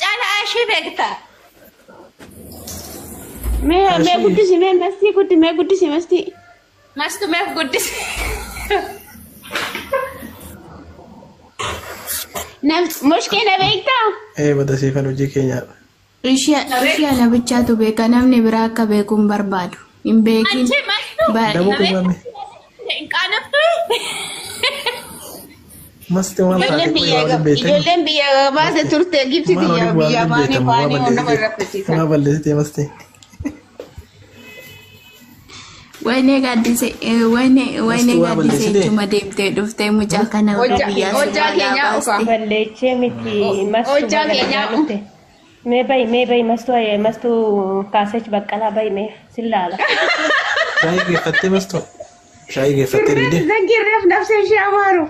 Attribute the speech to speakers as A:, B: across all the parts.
A: Cala ashii beekta. Mee guddisi mee mastii guddi mee guddisi mastii. Mastu mee guddisi. Mushkila beekta.
B: Bada seefan hojii keenya.
C: Ishee ana bichaatu beeka namni biraa akka beekuun barbaadu. Hin beekin.
B: Daboo qabame. Masti waan taate
A: ijoolleen biyya baase turte gibsi biyya baane baane nama raffisiisa.
B: Maa balleessite masti.
C: Wayne gaddise cuma deemtee dhuftee mucaa kana
A: biyyaa keenya oka
D: balleechee miti mastu balleechee mee bay mastu kaasech baqqalaa bay mee sillaala.
B: Shaayii geeffattee mastu. Shaayii geeffattee riidee.
A: Zangirreef nafsee ishee amaaru.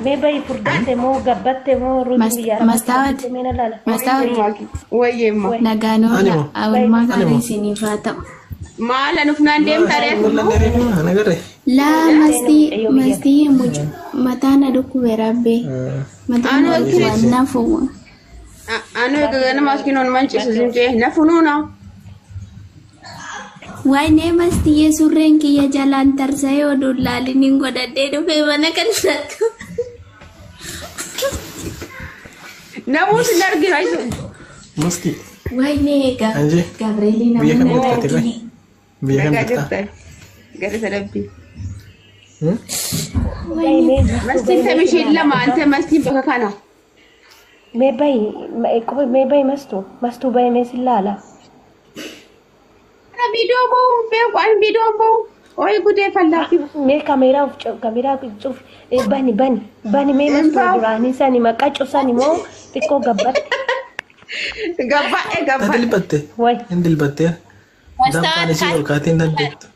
D: Mee bay furdatte moo gabbatte moo ruutii biyyaa.
C: Mastaawati.
A: Wayyeemma.
C: Nagaanoo awwalmaa kana isiniif haa ta'u.
A: Maala nufnaan deemtaa reefu.
C: Laa mastii mucu mataan adukube rabbee. Mataan adukube nafu.
A: Anu gana maskinoon manchisu simtee nafunuuna.
C: Wayne mastii surreen kiyya jalaan tarsa'ee oduun laaliniin godhadhee dhufee mana kanatti.
A: Namuus hin argina isu.
B: Masti.
C: Wayne Gabrieli namoonni argine.
B: Biyya kan jirta.
A: Gara sadabbii. Mastiin tamishiin lama ante mastiin bakka kana.
D: Mee bay mastu bay mee sillaala.
A: Video bau beeku an video bau. Oi gudee fallaati.
D: Mee kameeraa cuuf bani mee mastu duraanii sani maqaa cufsani moo xiqqoo gabbatte.
A: Gabbaa'e.
B: Dilbatte.
D: Way.
B: Hin dilbatte. Damtaan ishee ol kaatee hin dandeettu.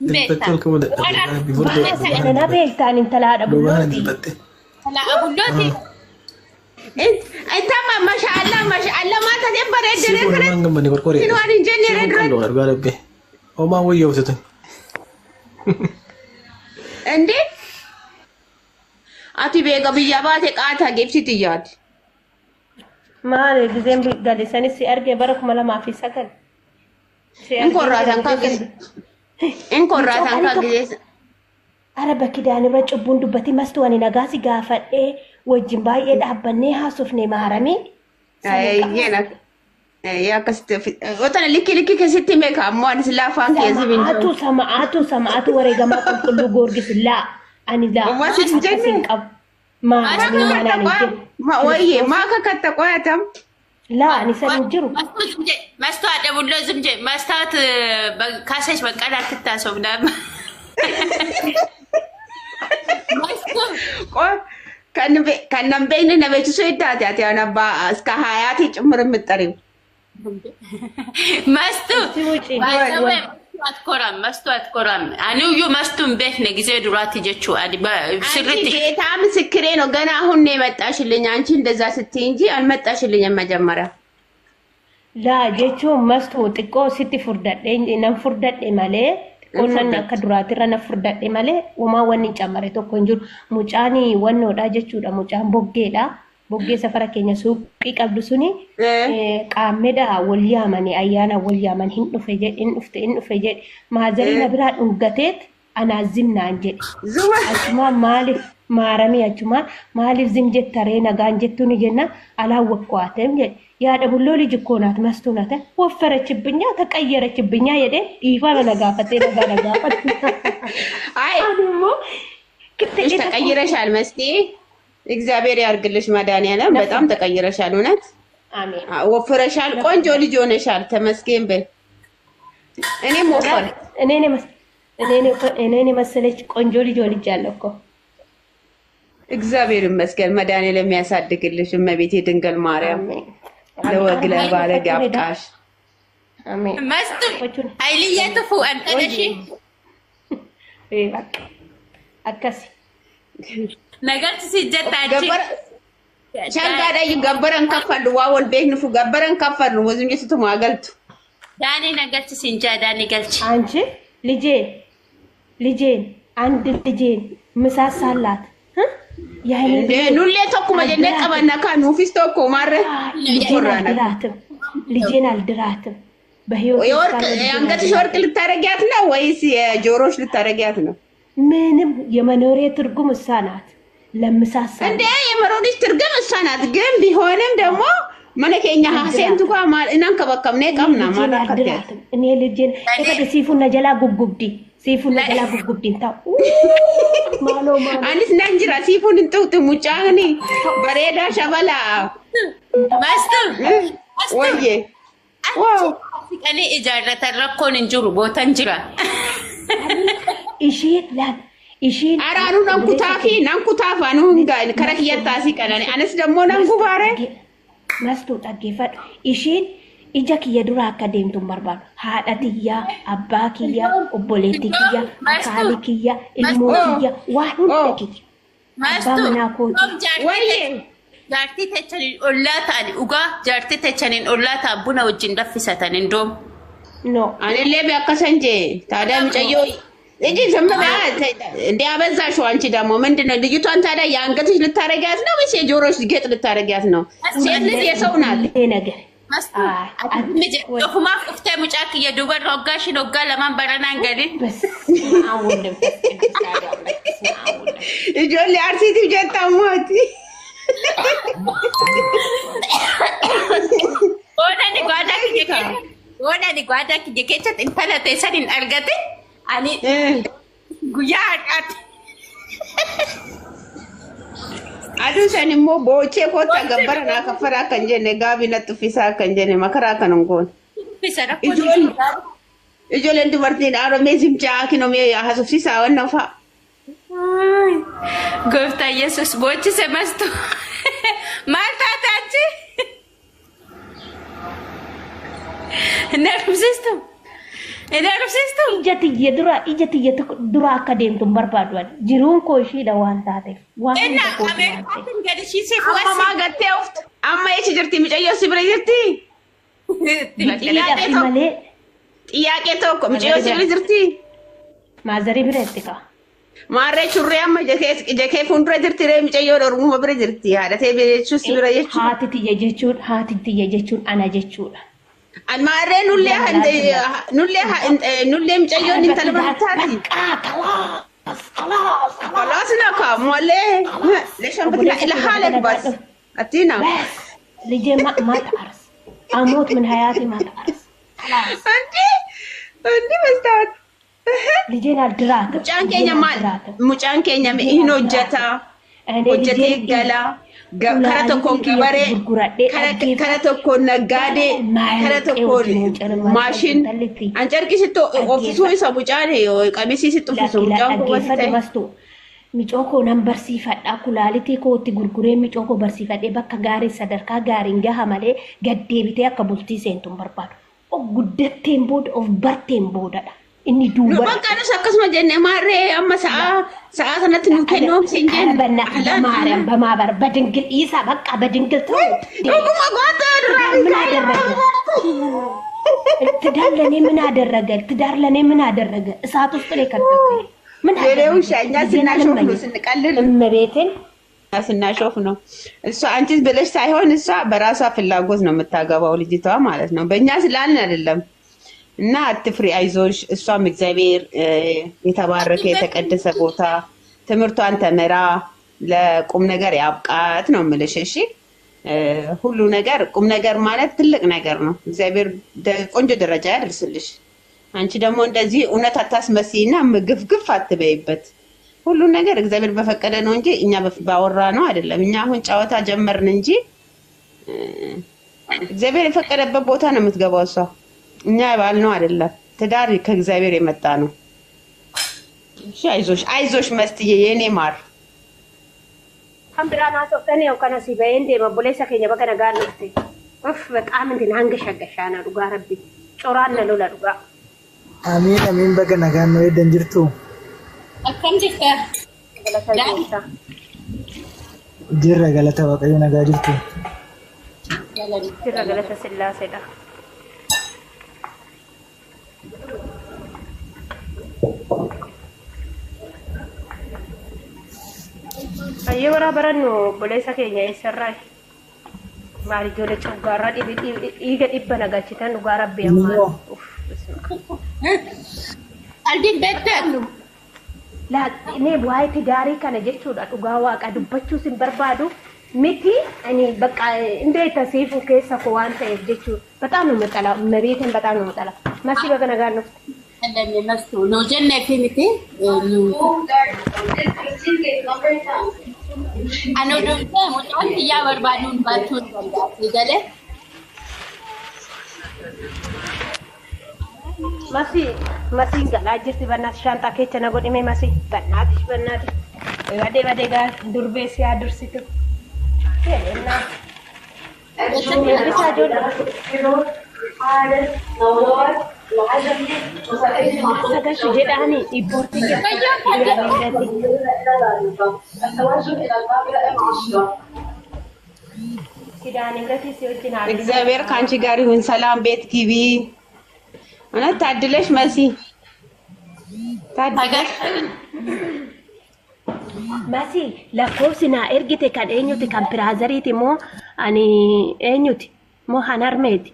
B: Dilbatte ol ka'uu dadhabde.
D: Nana beektaan intalaadha
B: bullooti. Dilbatte.
A: Talaa bullooti. Intama mashallah mata de bareedere
B: kare. Sifu nanga mani korkore.
A: Sinu ani jennere kare.
B: Lo argaa rabbe. Oma wayyo wutatu.
A: Ende? Ati beega biyya baate qaata gebsiti yaad.
D: Maal gizeen gadi sanis si arge bara 2009.
A: Inkorraatan ka gizeessa.
D: Ara bakki daanirra cubbuun dubbati mastu ani nagaasi gaafadhee wajjin baay'ee dhaabbannee haasofne maaramee.
A: Yeena. Akkasitti otana likki keessatti meeqa ammoo ani silaa afaan keessi bintu.
D: Sama'aatu wareegamaa qulqulluu goorgisillaa ani laa.
A: Uummatis jenne.
D: Maaramee maanaan hin
A: Wayyee maa kakkatta qoyatam.
D: laa ani san jiru.
A: Mastu ada bullo zimje mastat kasesh baqqala ትታሰብና ከነም በይነ ነቤቱ ሰይዳት ያቲያናባ እስከ ሀያት ጭምር ምጠሪው መስቱ አትኮራም አንዩ መስቱን ቤት ነጊዜ ዱራት ጀቹ አዲ ስርት ጌታ ምስክሬ ነው ገና አሁን ነው የመጣሽልኝ አንቺ እንደዛ ስትይ እንጂ አልመጣሽልኝ መጀመሪያ
D: ላ ጀቹ መስቱ ጥቆ ሲቲ ፍርዳዴ ነን ፍርዳዴ ማለ onnanni akka duraatirra na furdadhe malee uumaa wanni camare tokko hin jiru mucaani wannoodha jechuudha mucaan boggeedha boggee safara keenya suuqii qabdu suni qaammeedha wal yaamanii ayyaana wal yaaman hin dhufe jedhe maazalina biraa dhungateet anaazimnaan jedhe achuma maaliif maaramii achuma maaliif zim jettaree nagaan jettuuni jenna alaan wakkaatem jedhe yaada bullooli jikkoonat mastuunata ወፈረችብኛ ተቀየረችብኛ የደ ይፋ በነጋፈቴ ነጋፈት አይ አሁንሞ ተቀይረሻል መስቲ እግዚአብሔር ያርግልሽ መድኃኒዓለም በጣም ተቀይረሻል እውነት አሜን ወፈረሻል ቆንጆ ልጅ ሆነሻል ተመስገን በል እኔም ወፈር እኔኔ መሰለች ቆንጆ ልጅ ሆነሻል እኮ እግዚአብሔር ይመስገን መድኃኒዓለም ያሳድግልሽ እመቤቴ ድንግል ማርያም ለወግ ለባለግ ያብቃሽ አሜን መስቱ ኃይልዬ ትፉ አንተ ነሽ አከሲ ነገር ሲጀታች ሸንጋዳይ ገበረን ከፈሉ ዋወል ቤክንፉ ገበረን ከፈሉ ወዝም ይስቱ ማገልቱ ዳኒ ነገር ሲንጃ ዳኒ ገልች አንቺ ልጄ አንድ ልጄ ምሳሳላት
A: ኑሌ tokkuma jennee qabanna kan nuufis tokko maarre
D: ልጄን አልድራትም
A: የወርቅ አንገትሽ ወርቅ ልታረጊያት ነው ወይስ የጆሮሽ ልታረጊያት ነው?
D: ምንም የመኖሬ ትርጉም እሷ ናት። ለምሳሳ
A: እንዴ የመኖርሽ ትርጉም እሷ ናት። ግን ቢሆንም ደግሞ መነከኛ ሐሴን ትኳ ማል እናን ከበከም ነው ቀምና ማለት
D: እኔ ልጄን እከደ ሲፉና ጀላ ጉጉብዲ ሲፉና ጀላ ጉጉብዲ ታው
A: አንስ ናንጅራ ሲፉን እንጥውጥ ሙጫኒ በሬዳ ሸበላ ማስተር ወዬ ዋው ቀኔ እጃረተ ረኮን እንጅሩ ቦታን ጅራ ኢሺን አራኑ ናንኩታፋ ነው እንጋን ከረክየታ ሲቀናኒ አነስ ደሞ ናንጉባረ
D: መስቱ ጠጌፈድ ኢሺን ija kiyya dura akka deemtu barbaadu haadha kiyya abbaa kiyya obboleetti kiyya akaali kiyya ilmoo kiyya waan hunda kiyya abbaa manaa kooti
A: wayye jaartii techaniin ollaa ta'ani ugaa jaartii techaniin ollaa ta'a buna wajjin daffisatan indoom
D: no
A: anillee be akkasan jee taada mucayyoo እጂ ዘመዳ እንዴ አበዛሽው አንቺ ደግሞ ምንድነው ልጅቷን ታዲያ ያንገትሽ ልታረጋት ነው ወይስ የጆሮሽ ጌጥ ልታረጋት ነው? ሴት ልጅ የሰው ናት
D: ነገር
A: ሁማ ፍተ ሙጫክ የዱበር ሮጋሽ ኖጋ ለማን በረና እንገዲ እጆሊ አርሲቲ ጀታሞት ወዳኒ ጓዳክ የከቸት እንተለተ ሰዲን አርገተ አኒ ጉያ አቃት አዱሰን ሞ ቦቼ ኮታ ገበረና ከፈራ ከንጀነ ጋቢነት ፊሳ ከንጀነ መከራ ከንንጎን እጆል እንድ ወርቲን አሮ ሜዚም ጫኪ ነው ሜ አሐሱ ፊሳ ወነፋ ጎፍታ ኢየሱስ ቦቼ ሰመስቶ ማርታታቺ ነርቭ ሲስተም
D: ijati dura akka deemtu barbaadu jiruun koo ishiidha waan taateef waan
A: amma gattee uftu amma echi jirti micayyoo si bira jirti
D: malee
A: xiyyaaqee tokko micayyoo si bira jirti
D: maazarii bira itti kaa
A: maarree churree amma jakee fuuldura jirti ree micayyoo dhorguma bira jirti haadhatee jechuu si bira jechuudha
D: haati tiyya jechuun ana jechuudha.
A: المارة نولي مجيون انت المرتاتي خلاص ناكا مولي ليش انا بطلع الى حالك بس اتينا
D: لجي ما تعرس اموت من حياتي ما تعرس خلاص
A: انتي بستات
D: لجينا الدرات
A: مجان كينيا مئينو جتا وجتي قلا kara tokkoon kibaree kara tokkoon naggaadee kara tokkoon maashin an carqisitti oofisuu isa mucaane qamisiisitti uffisu mucaan
D: kubbatti micoo koo nan barsiifadha kulaalitii kootti gurguree micoo koo barsiifadhee bakka gaarii sadarkaa gaariin gaha malee gaddeebitee akka bultii seentuun barbaadu guddatteen booda of barteen boodadha. inni duuba
A: bakka nus akkasuma jenne maarree amma sa'a sanatti nu kennuuf siin jenne
D: በማርያም በማበር በድንግል ኢሳ በቃ በድንግል ተው
A: ደግሞ ጓታ
D: ምን አደረገ ትዳር ለኔ ምን አደረገ ትዳር ለኔ ምን አደረገ እሳት ውስጥ ላይ ከተተኝ ምን
A: አደረገ ሻኛ ስናሾፍ ነው ስንቀልል
D: እመቤቴን
A: ስናሾፍ ነው እሷ አንቺስ ብለሽ ሳይሆን እሷ በራሷ ፍላጎት ነው የምታገባው ልጅቷ ማለት ነው በእኛ ስላልን አይደለም እና አትፍሪ አይዞሽ እሷም እግዚአብሔር የተባረከ የተቀደሰ ቦታ ትምርቷን ተመራ ለቁም ነገር ያብቃት ነው የምልሽ እሺ ሁሉ ነገር ቁም ነገር ማለት ትልቅ ነገር ነው እግዚአብሔር ቆንጆ ደረጃ ያደርስልሽ አንቺ ደግሞ እንደዚህ እውነት አታስመስይና ምግፍግፍ አትበይበት ሁሉ ነገር እግዚአብሔር በፈቀደ ነው እንጂ እኛ ባወራ ነው አይደለም እኛ አሁን ጫወታ ጀመርን እንጂ እግዚአብሔር የፈቀደበት ቦታ ነው የምትገባው እሷ እኛ ባል ነው አይደለም ትዳር ከእግዚአብሔር የመጣ ነው እሺ አይዞሽ መስትዬ የኔ ማር
D: አምብራና ሶከኔው ከነሲ በእንዴ በቦሌሳ ከኛ በከነ ጋር ነው እፍ በጣም እንትን አንገሸገሻና ዱጋ ረቢ ጮራነ ነው ለዱጋ
B: አሚን በከነ ጋር ነው ደንጅርቱ
A: አከም ጅርታ
B: ጅራ ገለታ ወቀዩ ነጋ ጅርቱ
D: ጅራ ገለታ ስላሴዳ Ayyee waraabrannu boleessa keenya eessarraa maal ijoollee coggaarraa dhiiga dhibba nagalchitan dhugaa rabbi ammaan.
E: Aldiin beektaa?
D: Laaqinee waa'ee tidaarii kana jechuudha dhugaa waaqa dubbachuus hin barbaadu miti ani bakka indeeta siifu keessa koo waan ta'eef jechuudha. Bataan nu maxala mabeetiin bataan nu maxala masii baga nagaan nuuf.
E: Andamee mastu nu jennee fi miti anu dhuftee mucaan xiyyaa barbaaduun baachuu danda'a galee.
D: Masih galaa jirti bannaati shantaa keessa na godhime masii bannaati badee gaa durbeessi haa dursitu jedhennaa eebbisaa sagashi jedhaani dhibboorti
A: እግዚአብሔር ከአንቺ ጋር ይሁን። ሰላም ቤት ግቢ። እውነት ታድለሽ መሲ ታድለሽ።
D: Masi lakkoofsi naa ergite kan eenyuti kan piraazariiti moo ani eenyuti moo hanarmeeti.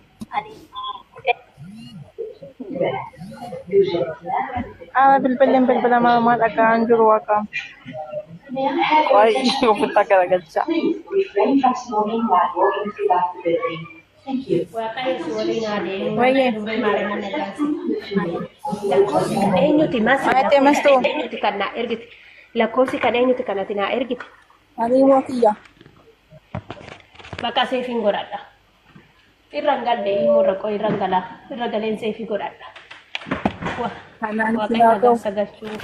F: Bilbila mama dhagaan jiru waaqaa. Waa'ee ofitti garagalcha.
D: Lakkoofsi kan eenyuti masi eenyuti kan naa ergite. Lakkoofsi kan eenyuti kanatti naa ergite.
F: Ani mootiya.
D: Bakka seefiin godhadha. Irraan galee immoo rakkoo irraan galaa. Irra galeen seefii godhadha. Waaqayyo sagalchuu.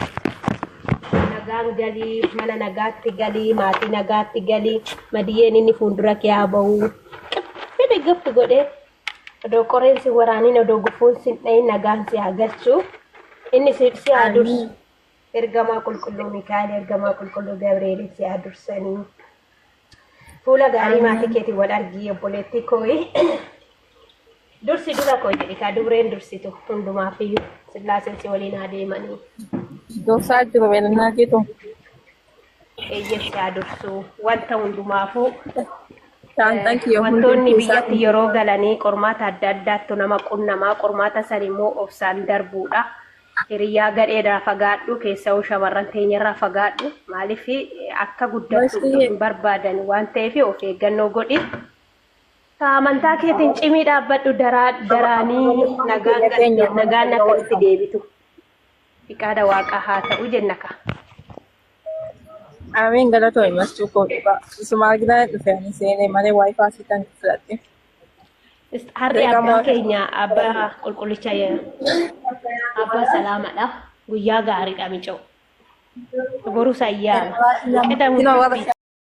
D: Nagaan galii, mana nagaatti galii, maatii nagaatti galii, madiyyeen inni fuuldura kee haa bahu. Fedhe gaftu godhee odoo qoreensi waraaniin odoo gufuun sin dhayin nagaan si haa galchuu. Inni si haa dursu. Ergamaa qulqulluu Mikaa'el, ergamaa qulqulluu Gabriel si haa dursanii. Fuula gaarii maatii keetiin wal argii obboleettii kooyi. Dursi dura koo jedhi kaa dubreen dursitu hundumaafiyyuu sillaaseen si waliin haa deemanii.
F: Dursaa jiru beelannaa keetu.
D: Eeyyessi haa dursuu wanta hundumaafuu.
F: Wantoonni
D: biyyatti yeroo galanii qormaata adda addaattu nama qunnamaa qormaata san immoo obsaan darbuudha. Hiriyaa gadheedhaa fagaadhu keessaa shamarran teenyarraa fagaadhu maaliif akka guddattu hin barbaadan waan ta'eef of eeggannoo godhi. Amantaa keetiin cimii dhaabbadhu daraanii nagaan akkamitti deebitu. Fiqaada waaqa haa ta'u jennaka.
F: Ameen galatoo himastuu koo dhugaa. Isumaa arginaan dhufanii seenee malee waayifaa sitan fudhatte.
D: Harri abbaa keenya abbaa qulqullicha abbaa salaamadha. Guyyaa gaariidha micoo. Boru sayyaana.